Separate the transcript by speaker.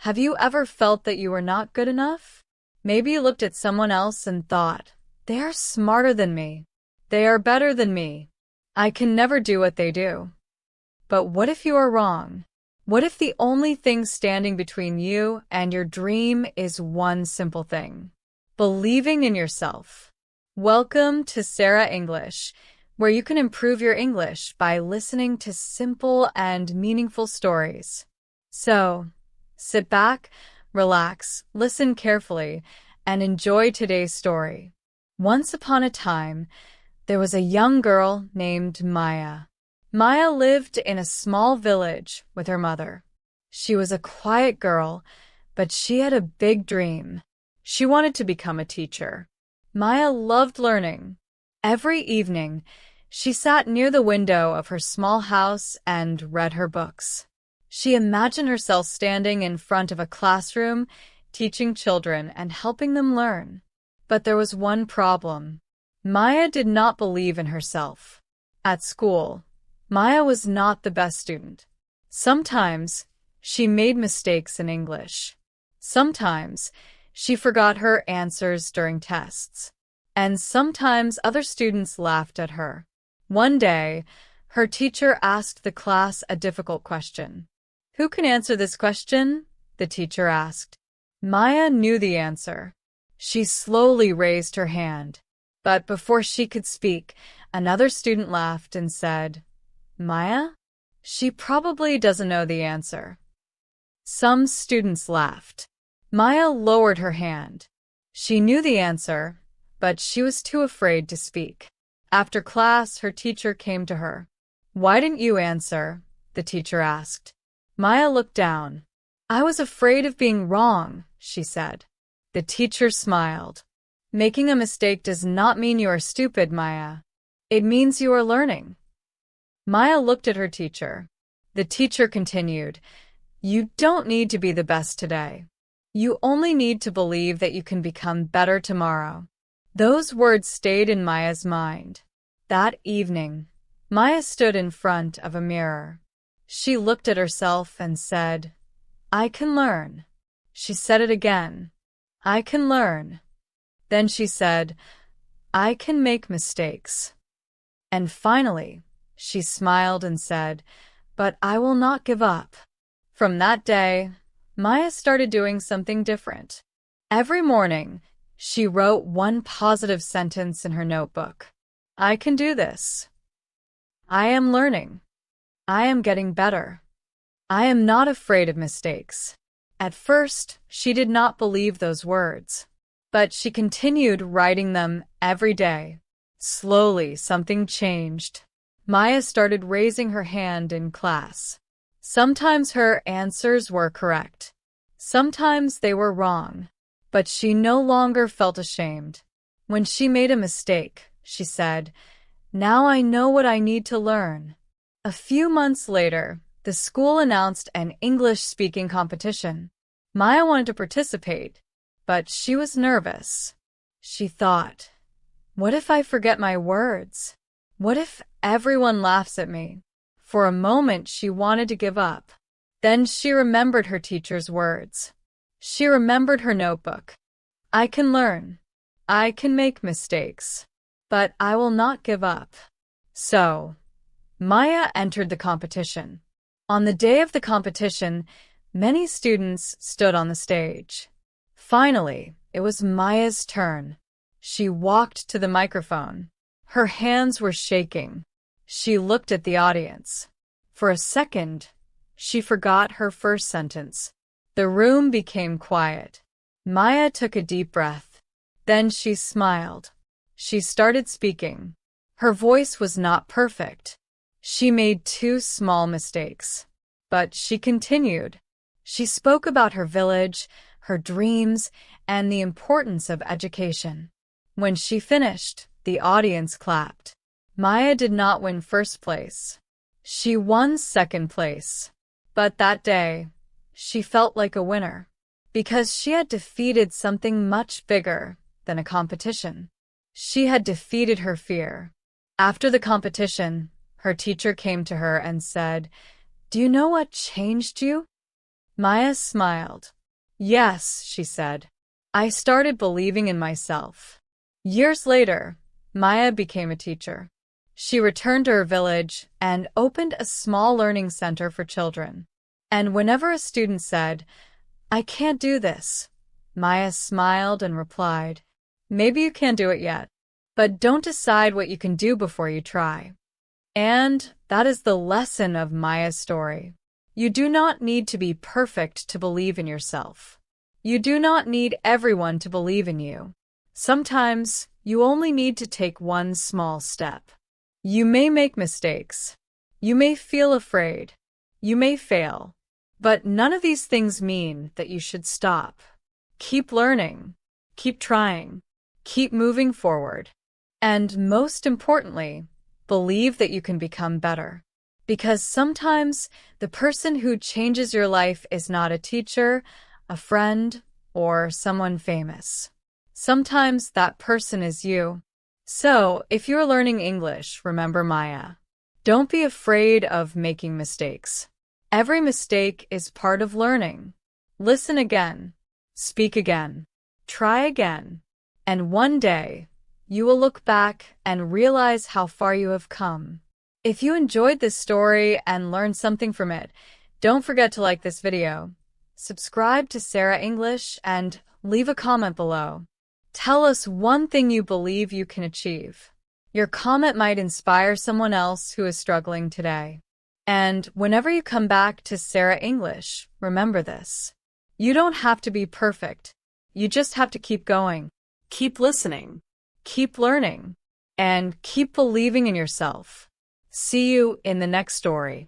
Speaker 1: Have you ever felt that you were not good enough? Maybe you looked at someone else and thought, they are smarter than me. They are better than me. I can never do what they do. But what if you are wrong? What if the only thing standing between you and your dream is one simple thing? Believing in yourself. Welcome to Sarah English, where you can improve your English by listening to simple and meaningful stories. So, sit back, relax, listen carefully, and enjoy today's story. Once upon a time, there was a young girl named Maya. Maya lived in a small village with her mother. She was a quiet girl, but she had a big dream. She wanted to become a teacher. Maya loved learning. Every evening, she sat near the window of her small house and read her books. She imagined herself standing in front of a classroom, teaching children and helping them learn. But there was one problem. Maya did not believe in herself. At school, Maya was not the best student. Sometimes, she made mistakes in English. Sometimes, she forgot her answers during tests. And sometimes other students laughed at her. One day, her teacher asked the class a difficult question. "Who can answer this question?" the teacher asked. Maya knew the answer. She slowly raised her hand. But before she could speak, another student laughed and said, "Maya? She probably doesn't know the answer." Some students laughed. Maya lowered her hand. She knew the answer, but she was too afraid to speak. After class, her teacher came to her. "Why didn't you answer?" the teacher asked. Maya looked down. "I was afraid of being wrong," she said. The teacher smiled. "Making a mistake does not mean you are stupid, Maya. It means you are learning." Maya looked at her teacher. The teacher continued, "You don't need to be the best today. You only need to believe that you can become better tomorrow." Those words stayed in Maya's mind. That evening, Maya stood in front of a mirror. She looked at herself and said, "I can learn." She said it again, "I can learn." Then she said, "I can make mistakes." And finally, she smiled and said, "But I will not give up." From that day, Maya started doing something different. Every morning, she wrote one positive sentence in her notebook. "I can do this. I am learning. I am getting better. I am not afraid of mistakes." At first, she did not believe those words, but she continued writing them every day. Slowly, something changed. Maya started raising her hand in class. Sometimes her answers were correct. Sometimes they were wrong. But she no longer felt ashamed. When she made a mistake, she said, "Now I know what I need to learn." A few months later, the school announced an English-speaking competition. Maya wanted to participate, but she was nervous. She thought, "What if I forget my words? What if everyone laughs at me?" For a moment, she wanted to give up. Then she remembered her teacher's words. She remembered her notebook. "I can learn. I can make mistakes. But I will not give up." So, Maya entered the competition. On the day of the competition, many students stood on the stage. Finally, it was Maya's turn. She walked to the microphone. Her hands were shaking. She looked at the audience. For a second, she forgot her first sentence. The room became quiet. Maya took a deep breath. Then she smiled. She started speaking. Her voice was not perfect. She made 2 small mistakes. But she continued. She spoke about her village, her dreams, and the importance of education. When she finished, the audience clapped. Maya did not win first place. She won second place. But that day, she felt like a winner, because she had defeated something much bigger than a competition. She had defeated her fear. After the competition, her teacher came to her and said, "Do you know what changed you?" Maya smiled. Yes, she said. I started believing in myself. Years later, Maya became a teacher. She returned to her village and opened a small learning center for children. And whenever a student said, I can't do this, Maya smiled and replied, maybe you can't do it yet, but don't decide what you can do before you try. And that is the lesson of Maya's story. You do not need to be perfect to believe in yourself. You do not need everyone to believe in you. Sometimes you only need to take one small step. You may make mistakes. You may feel afraid. You may fail. But none of these things mean that you should stop. Keep learning. Keep trying. Keep moving forward. And most importantly, believe that you can become better. Because sometimes the person who changes your life is not a teacher, a friend, or someone famous. Sometimes that person is you. So, if you're learning English, remember Maya. Don't be afraid of making mistakes. Every mistake is part of learning. Listen again. Speak again. Try again. And one day, you will look back and realize how far you have come. If you enjoyed this story and learned something from it, don't forget to like this video, subscribe to Sarah English, and leave a comment below. Tell us one thing you believe you can achieve. Your comment might inspire someone else who is struggling today. And whenever you come back to Sarah English, remember this. You don't have to be perfect. You just have to keep going. Keep listening. Keep learning. And keep believing in yourself. See you in the next story.